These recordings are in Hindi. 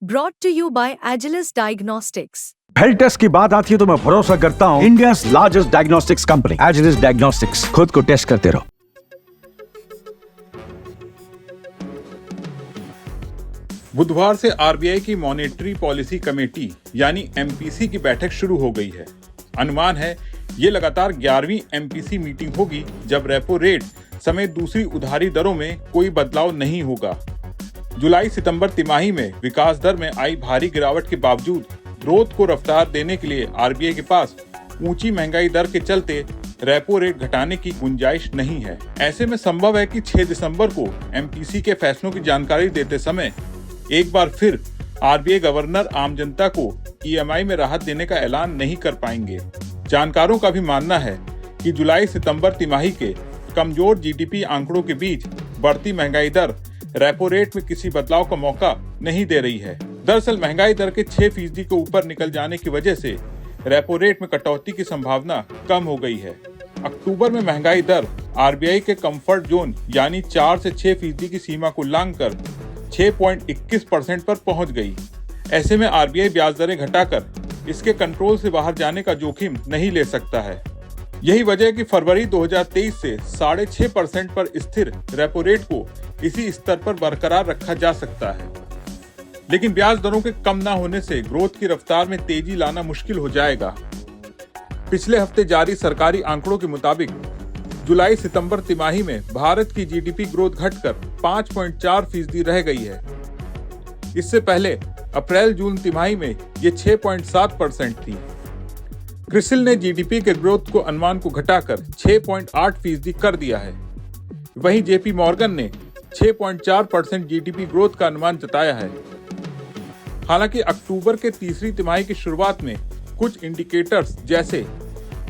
Brought to you by Agilus Diagnostics. Health test की बात आती है तो मैं भरोसा करता हूँ India's largest diagnostics company Agilus diagnostics. खुद को टेस्ट करते रहो। बुधवार से आरबीआई की मॉनेटरी पॉलिसी कमेटी यानी एमपीसी की बैठक शुरू हो गई है। अनुमान है ये लगातार 11वीं एमपीसी मीटिंग होगी जब रेपो रेट समेत दूसरी उधारी दरों में कोई बदलाव नहीं होगा। जुलाई सितंबर तिमाही में विकास दर में आई भारी गिरावट के बावजूद ग्रोथ को रफ्तार देने के लिए आरबीआई के पास ऊंची महंगाई दर के चलते रेपो रेट घटाने की गुंजाइश नहीं है। ऐसे में संभव है कि 6 दिसंबर को एमपीसी के फैसलों की जानकारी देते समय एक बार फिर आरबीआई गवर्नर आम जनता को ईएमआई में राहत देने का ऐलान नहीं कर पाएंगे। जानकारों का भी मानना है कि जुलाई सितंबर तिमाही के कमजोर जीडीपी आंकड़ों के बीच बढ़ती महंगाई दर रेपो रेट में किसी बदलाव का मौका नहीं दे रही है। दरअसल महंगाई दर के 6% के ऊपर निकल जाने की वजह से रेपो रेट में कटौती की संभावना कम हो गई है। अक्टूबर में महंगाई दर आरबीआई के कंफर्ट जोन यानी 4 से 6% की सीमा को लांघकर 6.21% पर पहुंच गई। ऐसे में आरबीआई ब्याज दरें घटाकर इसके कंट्रोल से बाहर जाने का जोखिम नहीं ले सकता है। यही वजह है कि फरवरी 2023 से 6.5% पर स्थिर रेपो रेट को इसी स्तर पर बरकरार रखा जा सकता है। लेकिन ब्याज दरों के कम न होने से ग्रोथ की रफ्तार में तेजी लाना मुश्किल हो जाएगा। पिछले हफ्ते जारी सरकारी आंकड़ों के मुताबिक जुलाई सितंबर तिमाही में भारत की जीडीपी ग्रोथ घटकर 5.4% रह गई है। इससे पहले अप्रैल जून तिमाही में ये 6.7% थी। क्रिसिल ने जीडीपी के ग्रोथ को अनुमान को घटाकर 6.8% कर दिया है। वहीं जेपी मॉर्गन ने 6.4% जीडीपी ग्रोथ का अनुमान जताया है। हालांकि अक्टूबर के तीसरी तिमाही की शुरुआत में कुछ इंडिकेटर्स जैसे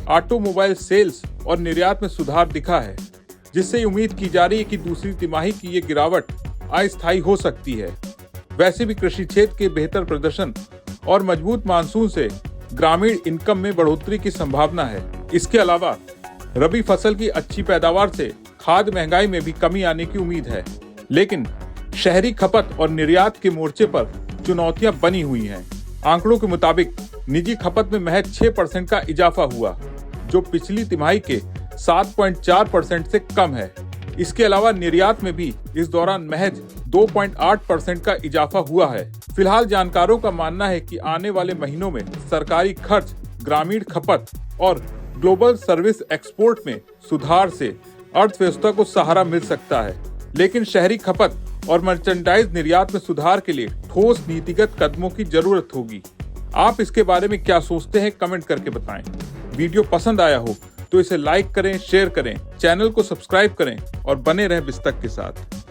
ऑटोमोबाइल सेल्स और निर्यात में सुधार दिखा है, जिससे उम्मीद की जा रही है कि दूसरी तिमाही की ये गिरावट अस्थायी हो सकती है। वैसे भी कृषि क्षेत्र के बेहतर प्रदर्शन और मजबूत मानसून से ग्रामीण इनकम में बढ़ोतरी की संभावना है। इसके अलावा रबी फसल की अच्छी पैदावार से खाद्य महंगाई में भी कमी आने की उम्मीद है। लेकिन शहरी खपत और निर्यात के मोर्चे पर चुनौतियां बनी हुई हैं। आंकड़ों के मुताबिक निजी खपत में महज 6% का इजाफा हुआ, जो पिछली तिमाही के 7.4% से कम है। इसके अलावा निर्यात में भी इस दौरान महज 2.8% का इजाफा हुआ है। फिलहाल जानकारों का मानना है कि आने वाले महीनों में सरकारी खर्च, ग्रामीण खपत और ग्लोबल सर्विस एक्सपोर्ट में सुधार से अर्थव्यवस्था को सहारा मिल सकता है। लेकिन शहरी खपत और मर्चेंडाइज निर्यात में सुधार के लिए ठोस नीतिगत कदमों की जरूरत होगी। आप इसके बारे में क्या सोचते हैं, कमेंट करके बताएं। वीडियो पसंद आया हो तो इसे लाइक करें, शेयर करें, चैनल को सब्सक्राइब करें और बने रहें बिस्तक के साथ।